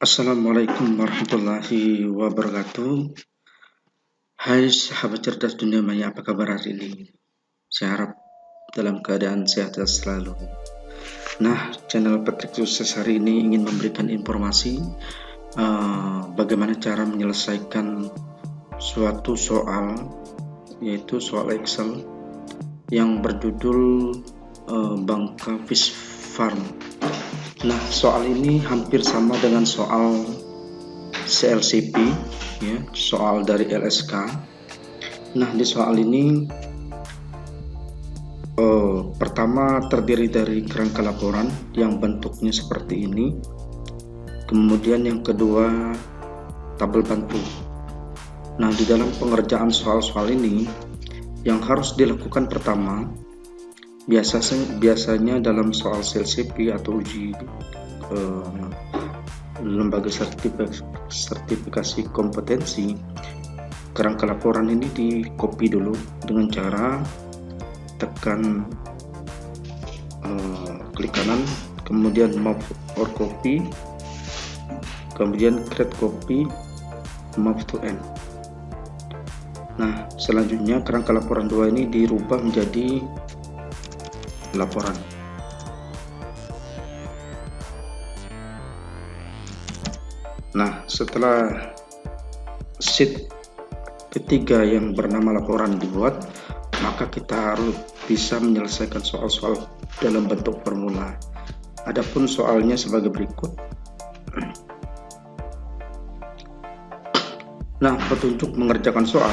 Assalamualaikum warahmatullahi wabarakatuh. Hai sahabat cerdas dunia maya, apa kabar hari ini? Saya harap dalam keadaan sehat selalu. Nah, channel Patrick Sukses hari ini ingin memberikan informasi bagaimana cara menyelesaikan suatu soal, yaitu soal Excel yang berjudul Bangka Fish Farm. Nah, soal ini hampir sama dengan soal CLCP, ya, soal dari LSK. Nah, di soal ini pertama terdiri dari kerangka laporan yang bentuknya seperti ini. Kemudian yang kedua tabel bantu. Nah, di dalam pengerjaan soal-soal ini yang harus dilakukan pertama, biasanya dalam soal CLCP atau uji lembaga sertifikasi kompetensi, kerangka laporan ini di copy dulu dengan cara tekan klik kanan, kemudian move or copy, kemudian create copy, move to end. Nah, selanjutnya kerangka laporan 2 ini dirubah menjadi laporan. Nah, setelah sheet ketiga yang bernama laporan dibuat, maka kita harus bisa menyelesaikan soal-soal dalam bentuk formula. Adapun soalnya sebagai berikut. Nah, petunjuk mengerjakan soal.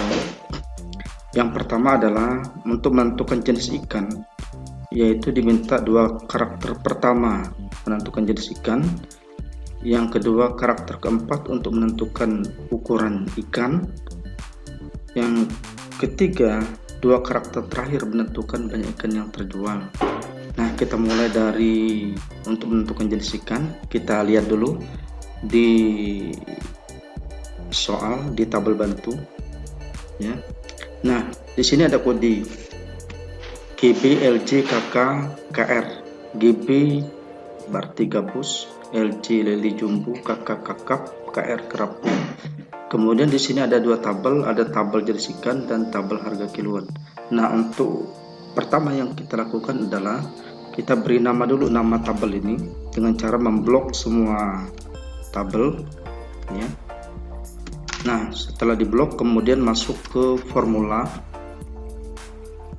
Yang pertama adalah untuk menentukan jenis ikan, yaitu diminta 2 karakter pertama menentukan jenis ikan, yang kedua karakter keempat untuk menentukan ukuran ikan, yang ketiga 2 karakter terakhir menentukan banyak ikan yang terjual. Nah, kita mulai dari untuk menentukan jenis ikan. Kita lihat dulu di soal di tabel bantu, ya. Nah, di sini ada kode GB, LJ, KK, KR. GB berarti gabus, LJ leli jumbo, KK kakap, KR kerapu. Kemudian di sini ada 2 tabel, ada tabel jenis ikan dan tabel harga kiloan. Nah, untuk pertama yang kita lakukan adalah kita beri nama dulu nama tabel ini dengan cara memblok semua tabel, ya. Nah, setelah diblok kemudian masuk ke formula,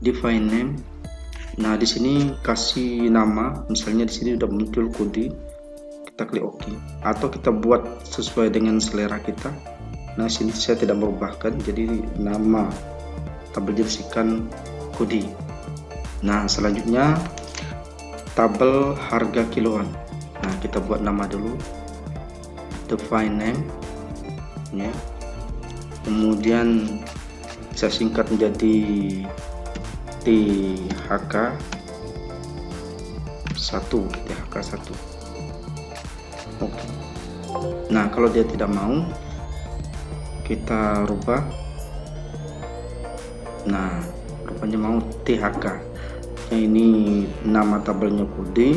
define name. Nah, di sini kasih nama, misalnya di sini udah muncul kode, kita klik OK, atau kita buat sesuai dengan selera kita. Nah, sini saya tidak merubahkan, jadi nama tabel jenis ikan kode. Nah, selanjutnya tabel harga kiloan. Nah, kita buat nama dulu, define name, ya. Kemudian saya singkat menjadi THK 1. Oke. Nah, kalau dia tidak mau, kita rubah. Nah, rupanya mau THK. Nah, ini nama tabelnya kode,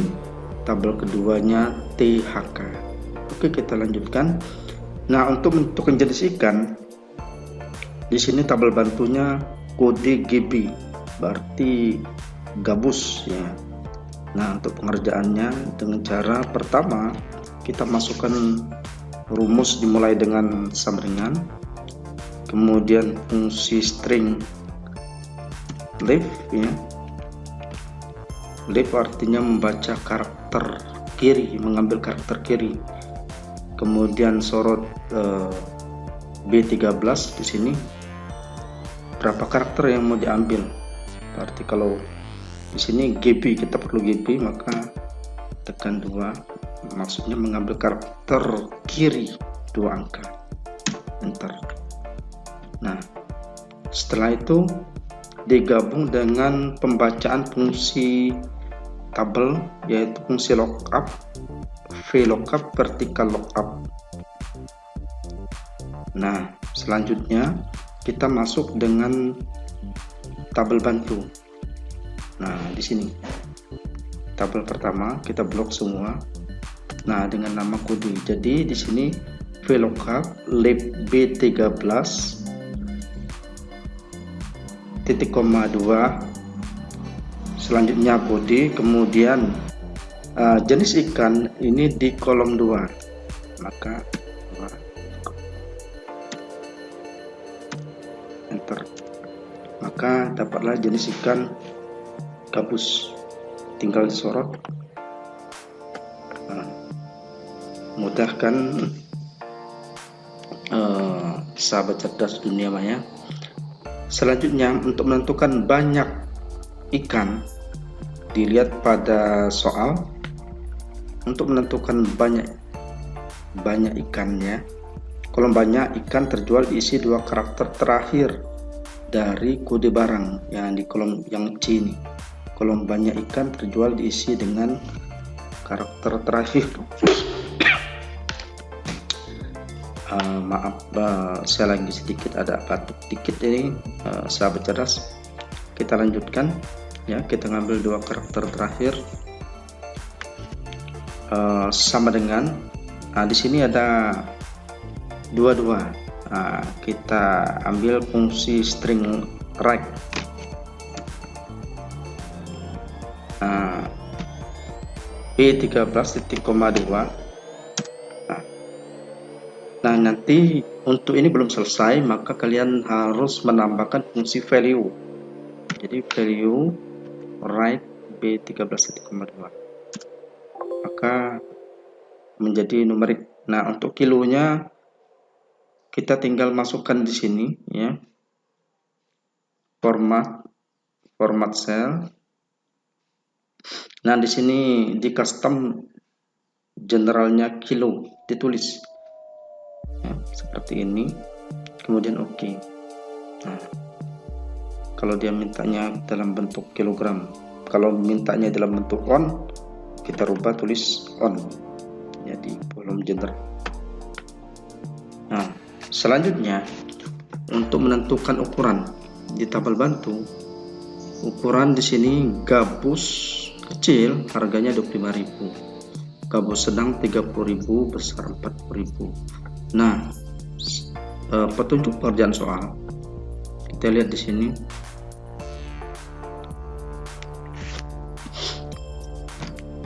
tabel keduanya THK. Oke, kita lanjutkan. Nah, untuk menentukan jenis ikan, di sini tabel bantunya kode GB, berarti gabus, ya. Nah, untuk pengerjaannya dengan cara pertama kita masukkan rumus dimulai dengan sambringan, kemudian fungsi string leaf, ya. Leaf artinya membaca karakter kiri, mengambil karakter kiri. Kemudian sorot B13 di sini berapa karakter yang mau diambil. Berarti kalau di sini GB, kita perlu GB, maka tekan 2, maksudnya mengambil karakter kiri 2 angka, enter. Nah, setelah itu digabung dengan pembacaan fungsi tabel, yaitu fungsi lookup, VLOOKUP, vertical lookup. Nah, selanjutnya kita masuk dengan tabel bantu. Nah, di sini tabel pertama kita blok semua, Nah, dengan nama kode. Jadi di sini VLOOKUP lib B13 titik koma 2, selanjutnya kode, kemudian jenis ikan ini di kolom 2, maka 2, enter, maka dapatlah jenis ikan gabus. Tinggal disorot. Mudahkan sahabat cerdas dunia maya. Selanjutnya, untuk menentukan banyak ikan, dilihat pada soal. Untuk menentukan banyak ikannya, kolom banyak ikan terjual diisi 2 karakter terakhir dari kode barang yang di kolom yang C ini. Kolom banyak ikan terjual diisi dengan karakter terakhir. Maaf, saya lagi sedikit ada batuk dikit ini, sahabat cerdas. Kita lanjutkan ya, kita ngambil 2 karakter terakhir, sama dengan di sini ada 22. Kita ambil fungsi string right. B13.2. Nah, nanti untuk ini belum selesai, maka kalian harus menambahkan fungsi value. Jadi value right B13.2, maka menjadi numerik. Nah, untuk kilonya kita tinggal masukkan di sini ya, format cell. Nah, di sini di custom generalnya kilo ditulis ya, seperti ini, kemudian oke. Nah, kalau dia mintanya dalam bentuk kilogram, kalau mintanya dalam bentuk on, kita rubah tulis on ya di kolom general. Nah, selanjutnya untuk menentukan ukuran di tabel bantu, ukuran di sini gabus kecil harganya 25.000, gabus sedang 30.000, besar 40.000. Nah, petunjuk pengerjaan soal kita lihat di sini.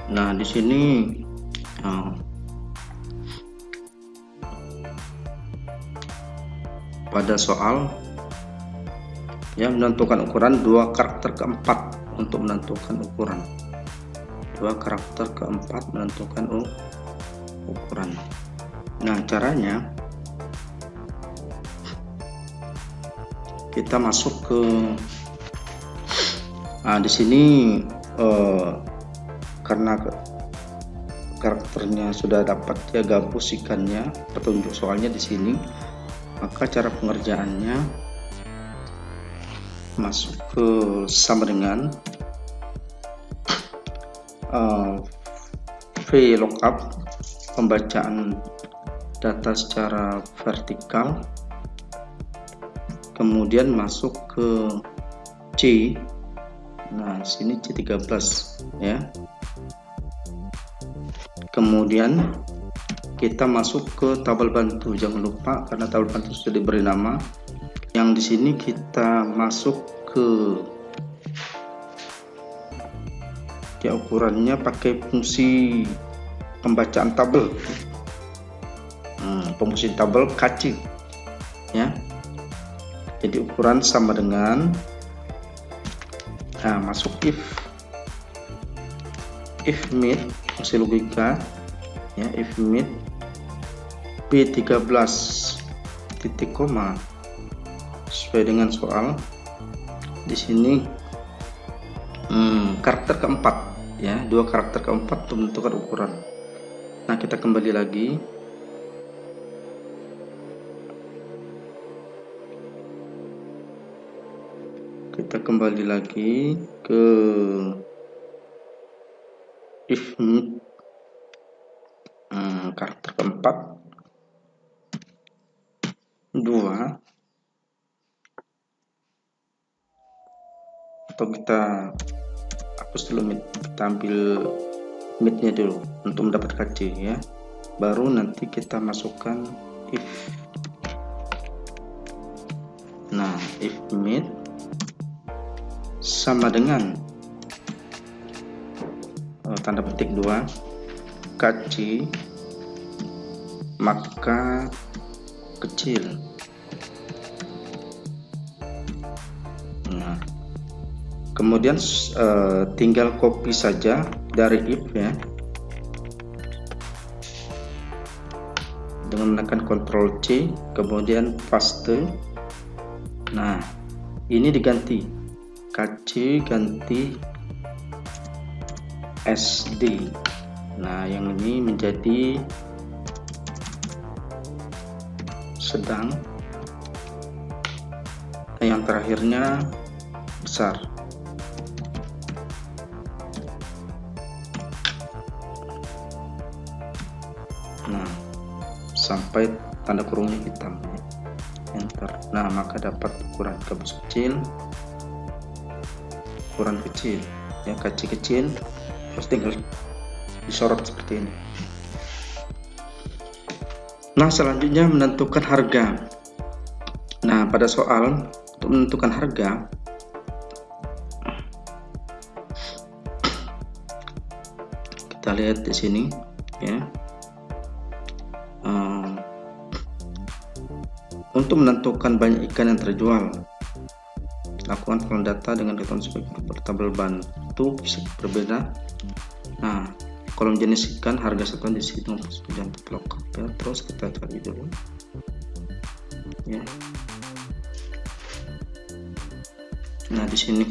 Nah, di sini pada soal yang menentukan ukuran, 2 karakter keempat untuk menentukan ukuran, 2 karakter keempat menentukan ukuran. Nah, caranya kita masuk ke di sini, karena karakternya sudah dapat ya, gabus ikannya, petunjuk soalnya di sini, maka cara pengerjaannya masuk ke sama dengan VLOOKUP, pembacaan data secara vertikal, kemudian masuk ke C. Nah, sini C13 ya. Kemudian kita masuk ke tabel bantu. Jangan lupa, karena tabel bantu sudah diberi nama. Yang di sini kita masuk ke ya, ukurannya pakai fungsi pembacaan tabel. Fungsi tabel KC ya. Jadi ukuran sama dengan, masuk if mid, fungsi logika ya, if mid B13 titik koma sesuai dengan soal. Di sini karakter keempat ya, 2 karakter keempat untuk menentukan ukuran. Nah, kita kembali lagi. Kita kembali lagi ke if mid, karakter keempat 2, atau kita hapus dulu mid, kita ambil mid-nya dulu untuk mendapatkan C ya, baru nanti kita masukkan if. Nah, if mid sama dengan tanda petik 2 kc maka kecil. Nah, kemudian tinggal copy saja dari if ya, dengan menekan Ctrl C kemudian paste. Nah, ini diganti kc ganti SD. Nah, yang ini menjadi sedang, yang terakhirnya besar. Nah, sampai tanda kurungnya hitam ya. Enter. Nah, maka dapat ukuran gabus kecil, ukuran kecil ya, kecil kecil, terus tinggal disorot seperti ini. Nah, selanjutnya menentukan harga. Nah, pada soal untuk menentukan harga, kita lihat di sini ya. Untuk menentukan banyak ikan yang terjual, lakukan kolom data dengan ketentuan sebagai tabel bantu bisa berbeda. Nah, kolom jenis ikan, harga satuan di sini dan lengkap ya. Terus kita cari dulu ya. Nah, di sini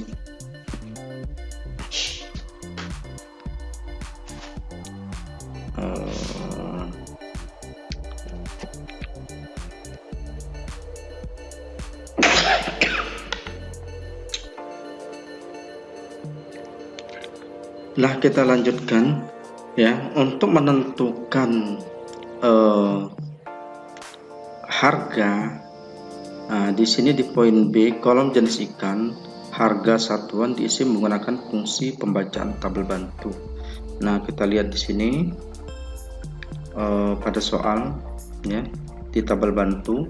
nah, kita lanjutkan ya, untuk menentukan harga. Nah, di sini di poin B, kolom jenis ikan, harga satuan diisi menggunakan fungsi pembacaan tabel bantu. Nah, kita lihat di sini pada soal ya, di tabel bantu,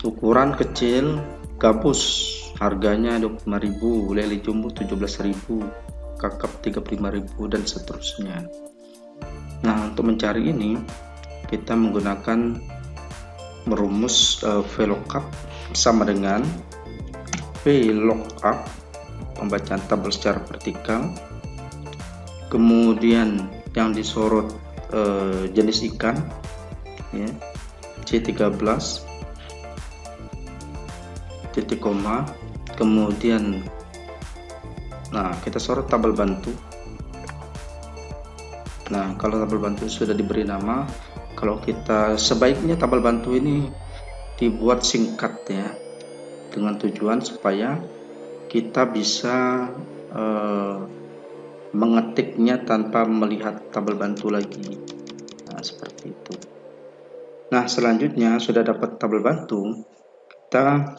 ukuran kecil gabus harganya 25.000, lele jumbo 17.000, kakap 35.000 dan seterusnya. Nah, untuk mencari ini kita menggunakan merumus VLOOKUP sama dengan VLOOKUP pembacaan tabel secara vertikal, kemudian yang disorot jenis ikan ya, C13 titik koma, kemudian nah kita sorot tabel bantu. Nah, kalau tabel bantu sudah diberi nama, kalau kita sebaiknya tabel bantu ini dibuat singkat ya, dengan tujuan supaya kita bisa mengetiknya tanpa melihat tabel bantu lagi. Nah, seperti itu. Nah, selanjutnya sudah dapat tabel bantu, kita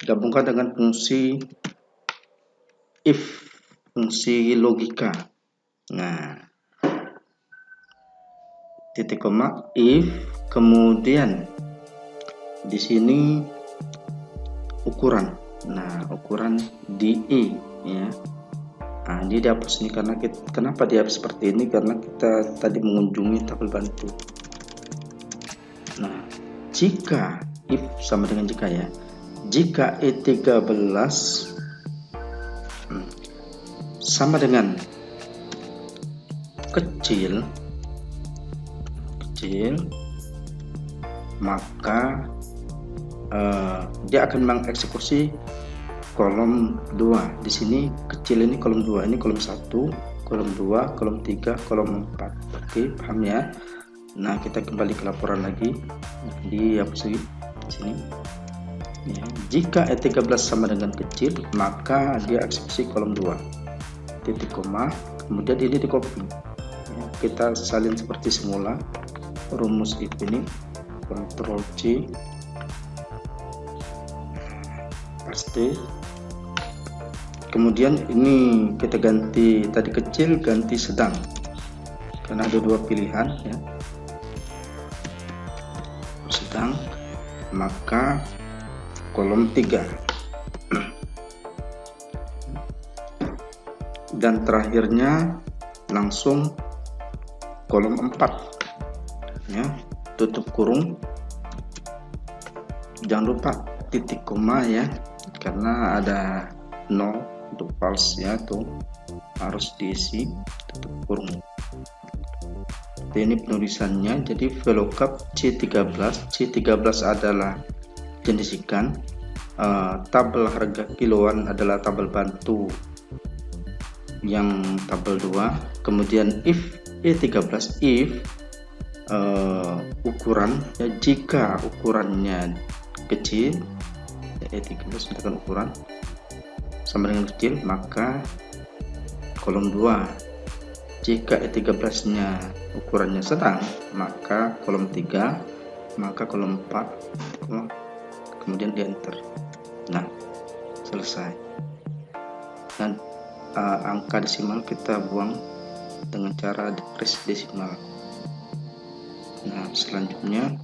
gabungkan dengan fungsi if, fungsi logika. Nah, titik koma if, kemudian di sini ukuran. Nah, ukuran DE ya. Nah, ini dihapus ini karena kenapa dia seperti ini, karena kita tadi mengunjungi tabel bantu. Nah, jika if sama dengan jika ya, jika E13 sama dengan kecil, maka dia akan mengeksekusi kolom 2. Di sini kecil ini kolom 2, ini kolom 1, kolom 2, kolom 3, kolom 4. Oke, paham ya? Nah, kita kembali ke laporan lagi. Dihapus lagi di sini. Ya, jika E13 sama dengan kecil, maka dia eksekusi kolom 2. Titik koma, kemudian ini di copy. Ya, kita salin seperti semula. Rumus if ini Ctrl C, paste. Kemudian ini kita ganti, tadi kecil ganti sedang. karena ada dua pilihan ya, sedang, maka kolom 3. Dan terakhirnya langsung kolom 4 ya, tutup kurung, jangan lupa titik koma ya, karena ada 0 untuk false ya, tuh harus diisi tutup kurung. Ini penulisannya, jadi VLOOKUP C13 adalah jenis ikan, tabel harga kiloan adalah tabel bantu yang tabel 2, kemudian if E13 if ukuran ya, jika ukurannya kecil ya, E13 misalkan ukuran sama dengan kecil, maka kolom 2. Jika E13 nya ukurannya sedang, maka kolom 3, maka kolom 4, kemudian di enter. Nah, selesai. Dan angka desimal kita buang dengan cara decrease desimal. Nah, selanjutnya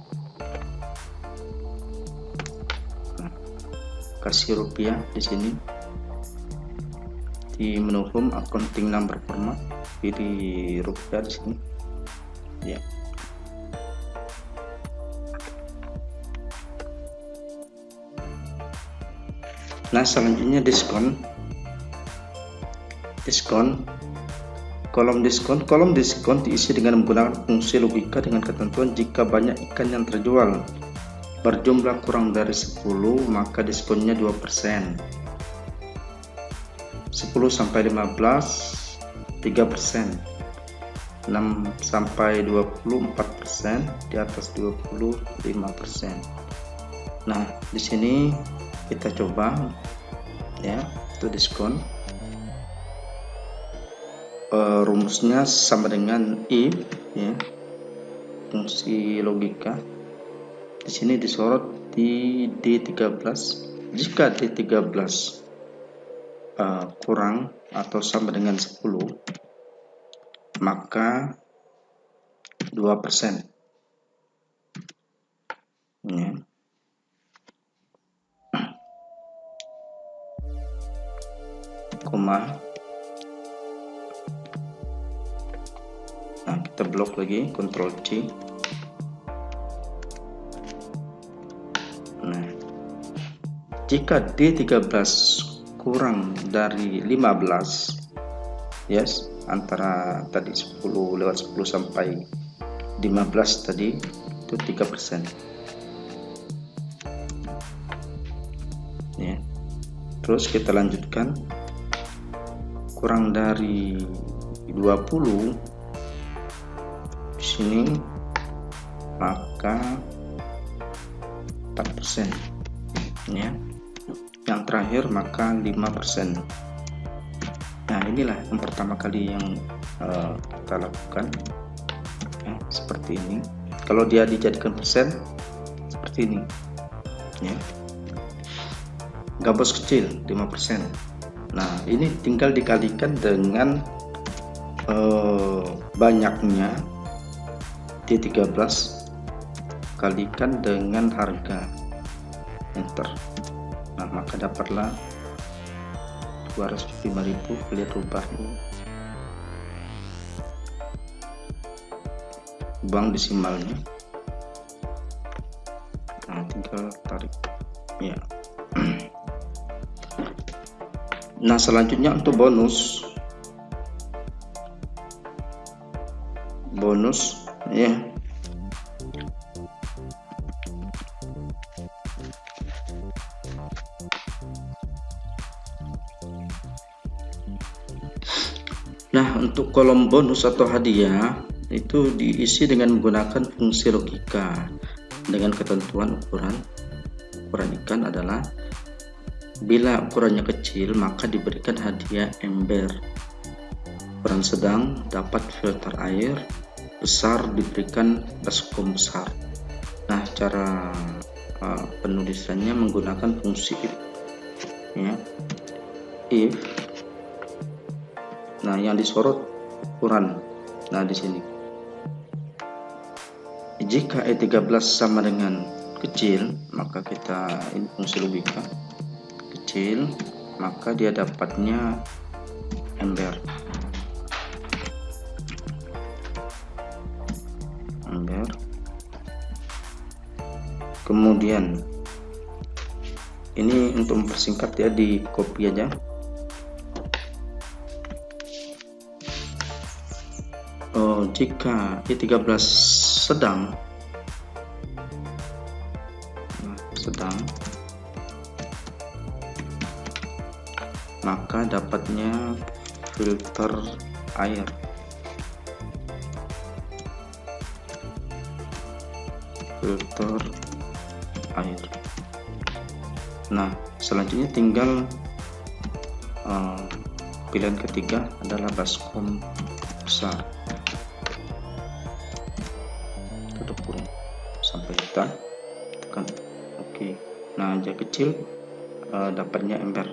kasih rupiah di sini di menu home, accounting number format, pilih rupiah di sini ya. Nah, selanjutnya diskon. Kolom diskon diisi dengan menggunakan fungsi logika dengan ketentuan jika banyak ikan yang terjual berjumlah kurang dari 10, maka diskonnya 2%. 10 sampai 15 3%, 6 sampai 20 4%, di atas 20 5%. Nah, di sini kita coba ya, itu diskon. Rumusnya sama dengan if ya, fungsi logika. Di sini disorot di D13. Jika D13 kurang atau sama dengan 10, maka 2% ya. Koma. Nah, kita blok lagi, Ctrl C. Nah, jika D13 kurang dari 15, yes, antara tadi 10 lewat 10 sampai 15 tadi itu 3% ya. Terus kita lanjutkan, kurang dari 20 di sini, maka 4% ya. Yang terakhir maka 5%. Nah, inilah yang pertama kali yang kita lakukan ya, seperti ini. Kalau dia dijadikan persen seperti ini ya, gabus kecil 5%. Nah, ini tinggal dikalikan dengan banyaknya D13 kalikan dengan harga, enter. Nah, maka dapatlah 205.000. Lihat rubah dulu, buang desimalnya. Nah, tinggal tarik ya. Nah, selanjutnya untuk bonus ya. Nah, untuk kolom bonus atau hadiah itu diisi dengan menggunakan fungsi logika dengan ketentuan ukuran ikan adalah bila ukurannya kecil maka diberikan hadiah ember, ukuran sedang dapat filter air, besar diberikan baskom besar. Nah, cara penulisannya menggunakan fungsi if ya. If, nah yang disorot ukuran, nah di sini Jika E13 sama dengan kecil, maka kita ini fungsi logika kecil, maka dia dapatnya ember. Kemudian ini untuk mempersingkat ya, di copy aja. Jika E13 sedang, maka dapatnya filter air. Nah, selanjutnya tinggal pilihan ketiga adalah baskom besar. Tutup kurung sampai kita tekan oke. Nah, jika kecil dapatnya ember.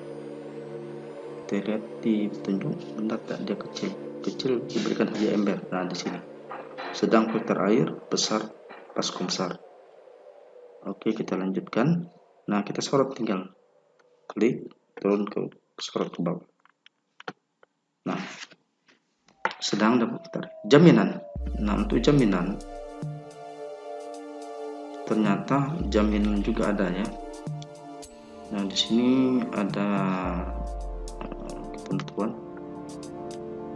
Kita lihat di petunjuk, benar tak dia kecil diberikan hadiah ember. Nah, di sini sedang filter air, besar baskom besar. Oke, kita lanjutkan. Nah, kita sorot, tinggal klik turun ke sorot ke bawah. Nah, sedang dapat filter. Jaminan. Nah, untuk jaminan ternyata jaminan juga ada ya. Nah, di sini ada ketentuan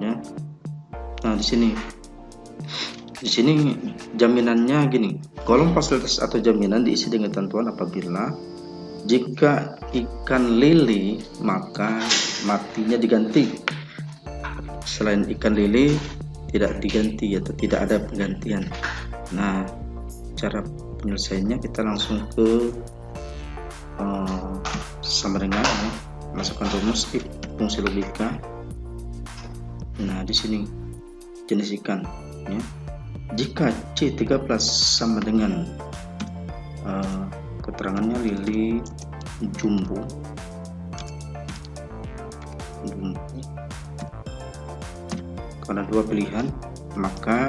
ya. Nah, di sini jaminannya gini. Kolom fasilitas atau jaminan diisi dengan ketentuan apabila jika ikan lele maka matinya diganti. Selain ikan lele tidak diganti atau tidak ada penggantian. Nah, cara penyelesaiannya kita langsung ke sama dengan ya, masukkan rumus fungsi logika. Nah, di sini jenis ikan ya. Jika C13 sama dengan keterangannya lele jumbo, karena dua pilihan, maka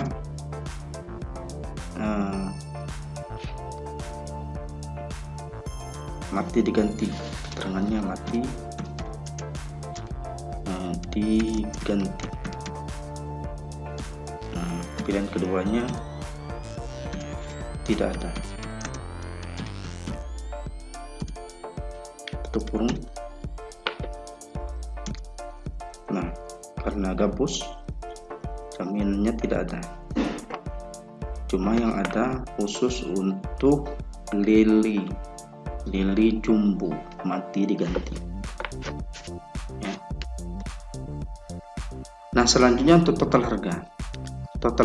mati diganti. Keterangannya mati diganti. Nah, pilihan keduanya tidak ada. Tutup kurung. Nah, karena gabus jaminannya tidak ada. Cuma yang ada khusus untuk lele jumbo mati diganti ya. Nah, selanjutnya untuk total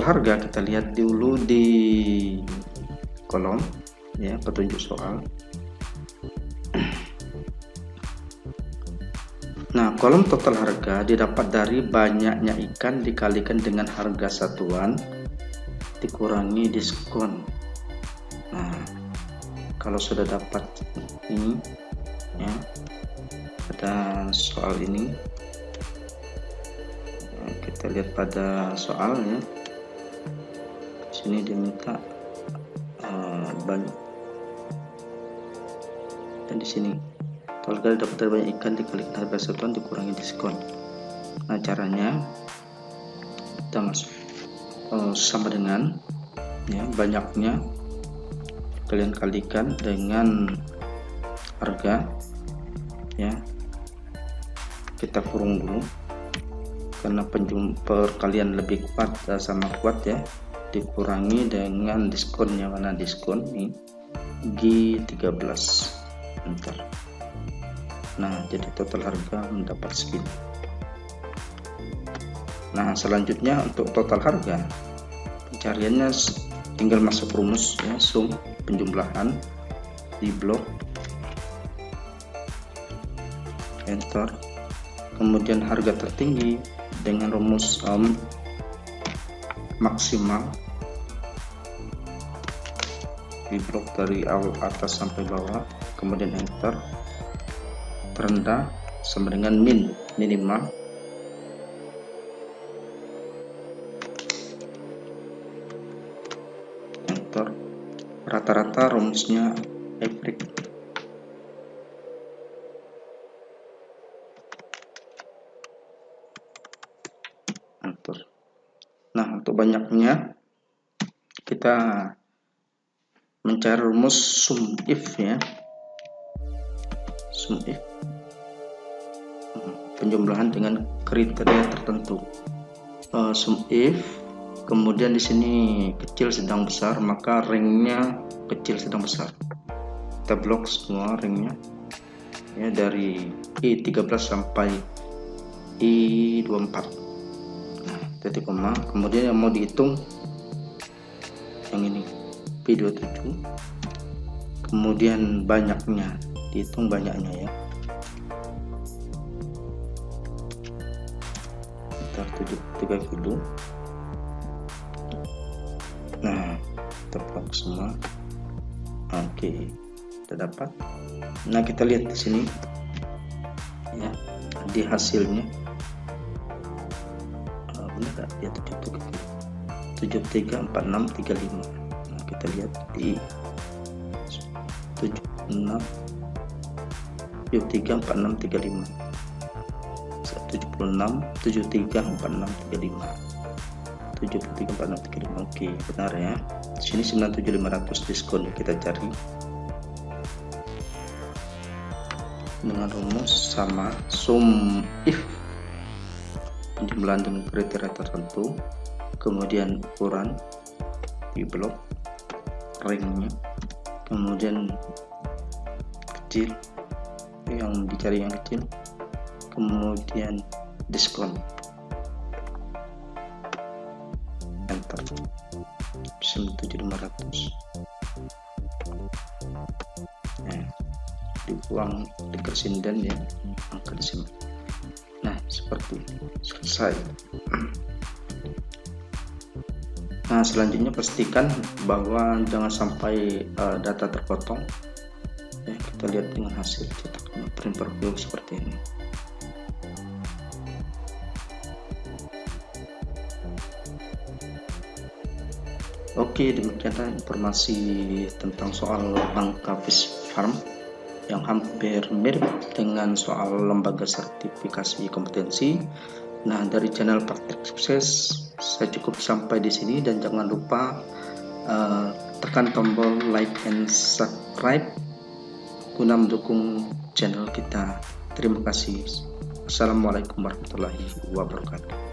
harga kita lihat dulu di kolom ya, petunjuk soal. Nah, kolom total harga didapat dari banyaknya ikan dikalikan dengan harga satuan dikurangi diskon. Nah, kalau sudah dapat ini ya, pada soal ini ya, kita lihat pada soalnya sini diminta banyak, dan di sini kalau dapat dari banyak ikan dikalikan harga satuan dikurangi diskon. Nah, caranya kita masuk sama dengan ya, banyaknya kalian kalikan dengan harga ya, kita kurung dulu karena perkalian lebih kuat sama kuat ya, dikurangi dengan diskonnya. Mana diskon nih G13 enter. Nah, jadi total harga mendapat segini. Nah, selanjutnya untuk total harga pencariannya tinggal masuk rumus ya, sum penjumlahan di blok, enter. Kemudian harga tertinggi dengan rumus maksimal di blok dari awal atas sampai bawah, kemudian enter. Terendah sama dengan minimal, enter. rata-rata rumusnya average. Nah, untuk banyaknya kita mencari rumus sum if ya. Sum if penjumlahan dengan kriteria tertentu. Sum if, kemudian di sini kecil sedang besar, maka ringnya kecil sedang besar. Kita blok semua ringnya ya, dari I13 sampai I24. Nah, titik koma. Kemudian yang mau dihitung yang ini P27, kemudian banyaknya dihitung banyaknya ya, sekitar 73 kilo. Nah, kita blok semua. Oke, kita dapat. Nah, kita lihat di sini ya, di hasilnya benar tak dia 73 46 35. Nah, kita lihat di 76 73 46 35 76 73 46 35 73 46 35. Oke, benar ya. Di sini 97.500 diskon kita cari dengan rumus sama sum if, penjumlahan dengan kriteria tertentu, kemudian ukuran di blok ringnya, kemudian kecil yang dicari yang kecil, kemudian diskon, enter 97.500. Nah, dibuang di kersinden ya, angka di sini. Nah, seperti selesai. Nah, selanjutnya pastikan bahwa jangan sampai data terpotong ya. Kita lihat dengan hasil cetaknya print per view seperti ini. Oke, demikianlah informasi tentang soal Bangka Fish Farm yang hampir mirip dengan soal lembaga sertifikasi kompetensi. Nah, dari channel Praktek Sukses saya cukup sampai di sini, dan jangan lupa tekan tombol like and subscribe guna mendukung channel kita. Terima kasih. Assalamualaikum warahmatullahi wabarakatuh.